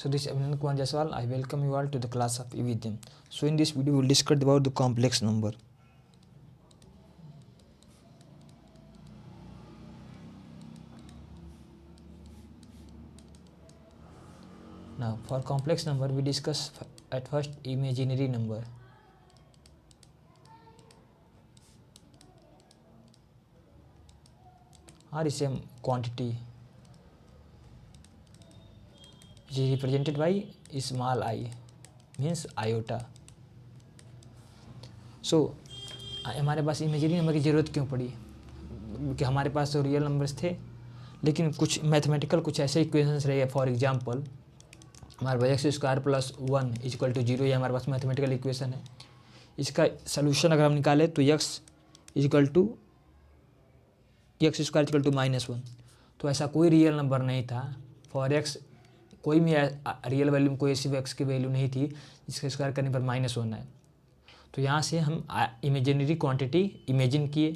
So this is Abhinandan Kumar Jaiswal. I welcome you all to the class of EVGM. So in this video we will discuss about the complex number. Now for complex number we discuss at first imaginary number. Or is a quantity which is represented by small I, means iota. So हमारे पास imaginary number की ज़रूरत क्यों पड़ी? कि हमारे पास तो real numbers थे, लेकिन कुछ मैथमेटिकल कुछ ऐसे इक्वेशंस रहे। फॉर एग्जांपल हमारे पास x square plus 1 equal to 0, ये हमारे पास मैथमेटिकल इक्वेशन है। इसका सोल्यूशन अगर हम निकालें तो x equal to x square equal to -1। तो ऐसा कोई रियल नंबर नहीं था फॉर एक्स, कोई भी रियल वैल्यू में कोई ऐसी एक्स की वैल्यू नहीं थी जिसका स्क्वायर करने पर -1 है। तो यहाँ से हम इमेजिनरी क्वांटिटी इमेजिन किए,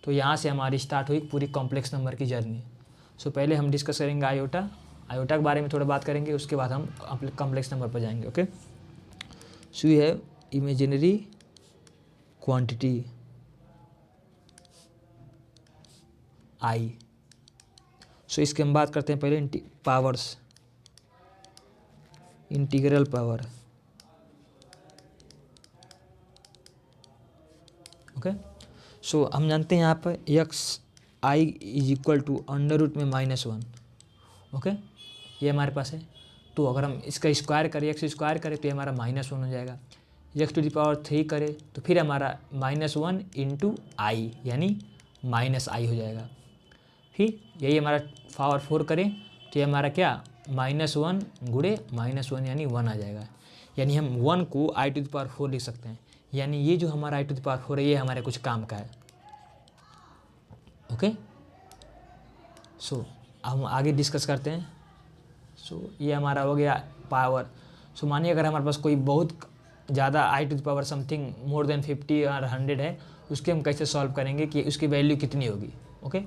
तो यहाँ से हमारी स्टार्ट हुई पूरी कॉम्प्लेक्स नंबर की जर्नी। सो पहले हम डिस्कस करेंगे आयोटा के बारे में थोड़ा बात करेंगे, उसके बाद हम कॉम्प्लेक्स नंबर पर जाएंगे। Okay, so we have imaginary quantity I. So इसके हम बात करते हैं पहले powers, integral power. Okay, so हम जानते हैं यहाँ पर x I is equal to under root में -1। ओके, ये हमारे पास है। तो अगर हम इसका स्क्वायर करें, एक्स स्क्वायर करें तो ये हमारा -1 हो जाएगा। एक्स टू द पावर 3 करें तो फिर हमारा -1 इंटू आई यानी -i हो जाएगा। फिर यही हमारा पावर 4 करें तो ये हमारा क्या -1 गुणे -1 यानी 1 आ जाएगा। यानी हम 1 को आई टू द पावर 4 लिख सकते हैं। यानी ये जो हमारा आई टू द पावर 4 है ये हमारे कुछ काम का है। ओके, सो हम आगे डिस्कस करते हैं। सो ये हमारा हो गया पावर। सो मानिए अगर हमारे पास कोई बहुत ज़्यादा I to the power something more than 50 और 100 है, उसके हम कैसे सॉल्व करेंगे कि उसकी वैल्यू कितनी होगी। ओके,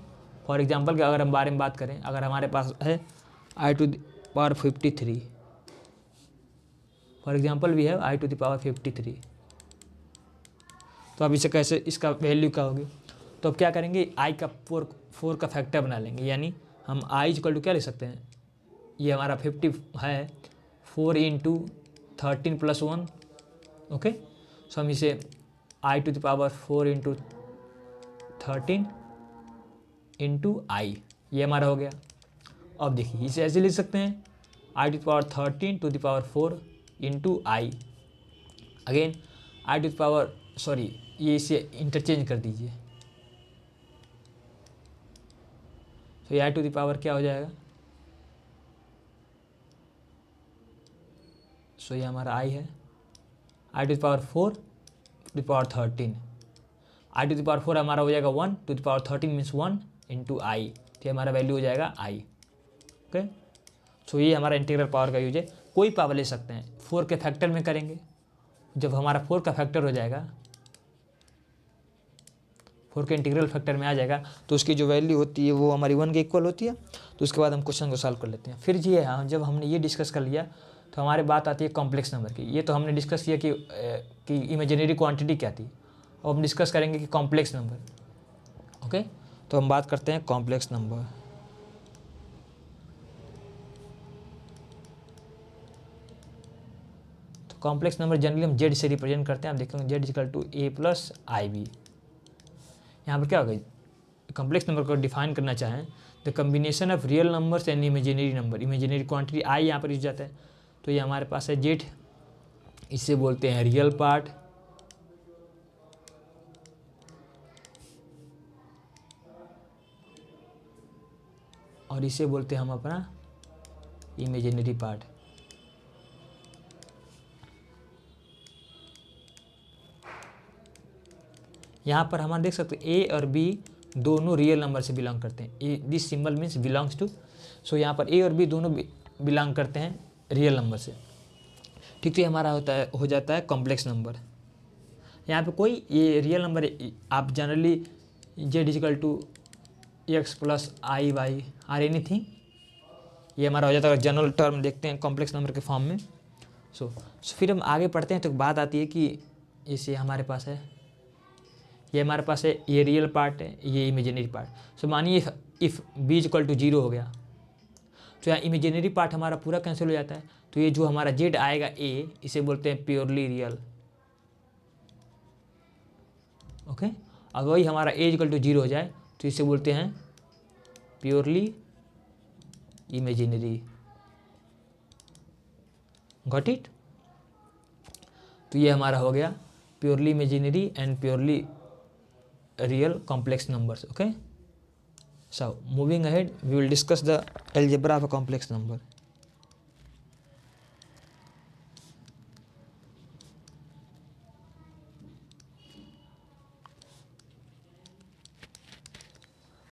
फॉर एग्जांपल कि अगर हम बारे में बात करें, अगर हमारे पास है I to the power 53, for example we have I to the power 53, तो अब इसे कैसे, इसका वैल्यू क्या होगी? तो अब क्या करेंगे, आई का 4 का फैक्टर बना लेंगे। यानी हम आई इक्वल टू क्या लिख सकते हैं, ये हमारा 50 है, 4 इंटू 13 प्लस 1। ओके, सो हम इसे I to the power 4 into 13 into I, ये हमारा हो गया। अब देखिए इसे ऐसे लिख सकते हैं, I to the power 13 to the power 4 into I. Again I to the power, sorry ये इसे इंटरचेंज कर दीजिए, तो ये आई टू द पावर क्या हो जाएगा, सो ये हमारा आई है, I to the power 4 to the power 13, I to the power 4 हमारा हो जाएगा 1 to the power 13 means 1 into I, तो हमारा वैल्यू हो जाएगा आई। ओके, सो ये हमारा इंटीग्रल पावर का यूज है। कोई पावर ले सकते हैं, 4 के फैक्टर में करेंगे। जब हमारा 4 का फैक्टर हो जाएगा, 4 के इंटीग्रल फैक्टर में आ जाएगा, तो उसकी जो वैल्यू होती है वो हमारी 1 के इक्वल होती है। तो उसके बाद हम क्वेश्चन को सॉल्व कर लेते हैं। फिर जी हाँ, जब हमने ये डिस्कस कर लिया तो हमारे बात आती है कॉम्प्लेक्स नंबर की। ये तो हमने डिस्कस किया कि इमेजिनरी क्वांटिटी क्या थी। अब हम डिस्कस करेंगे कि कॉम्प्लेक्स नंबर। ओके, तो हम बात करते हैं कॉम्प्लेक्स नंबर। तो कॉम्प्लेक्स नंबर जनरली हम जेड से रिप्रेजेंट करते हैं। आप देखेंगे Z equal to A plus I B. यहाँ पर क्या होगा, कॉम्प्लेक्स नंबर को डिफाइन करना चाहें, the combination of real numbers and imaginary number. Imaginary quantity I यहाँ पर यूज जाता है, तो ये हमारे पास है जेड, इसे बोलते हैं रियल पार्ट, और इसे बोलते हैं हम अपना इमेजिनरी पार्ट। यहाँ पर हम देख सकते हैं ए और बी दोनों रियल नंबर से बिलोंग करते हैं। Uh this symbol means belongs to, so यहाँ पर ए और बी दोनों बिलोंग करते हैं रियल नंबर से। ठीक, तो ये हमारा हो जाता है कॉम्प्लेक्स नंबर। यहाँ पे कोई ये रियल नंबर आप generally z equal to x plus i y or anything, ये हमारा हो जाता है जनरल टर्म देखते हैं कॉम्प्लेक्स नंबर के फॉर्म में। सो फिर हम आगे पढ़ते हैं तो बात आती है कि इसे हमारे पास है, ये हमारे पास है, ये रियल पार्ट है, ये इमेजिनरी पार्ट। सो मानिए इफ़ b इक्वल टू 0 हो गया तो यहाँ इमेजिनरी पार्ट हमारा पूरा कैंसिल हो जाता है। तो ये जो हमारा z आएगा a, इसे बोलते हैं प्योरली रियल। ओके, अब वही हमारा a इक्वल टू 0 हो जाए तो इसे बोलते हैं प्योरली इमेजिनरी। Got it. तो ये हमारा हो गया purely imaginary and purely real complex numbers. Okay, so moving ahead we will discuss the algebra of a complex number.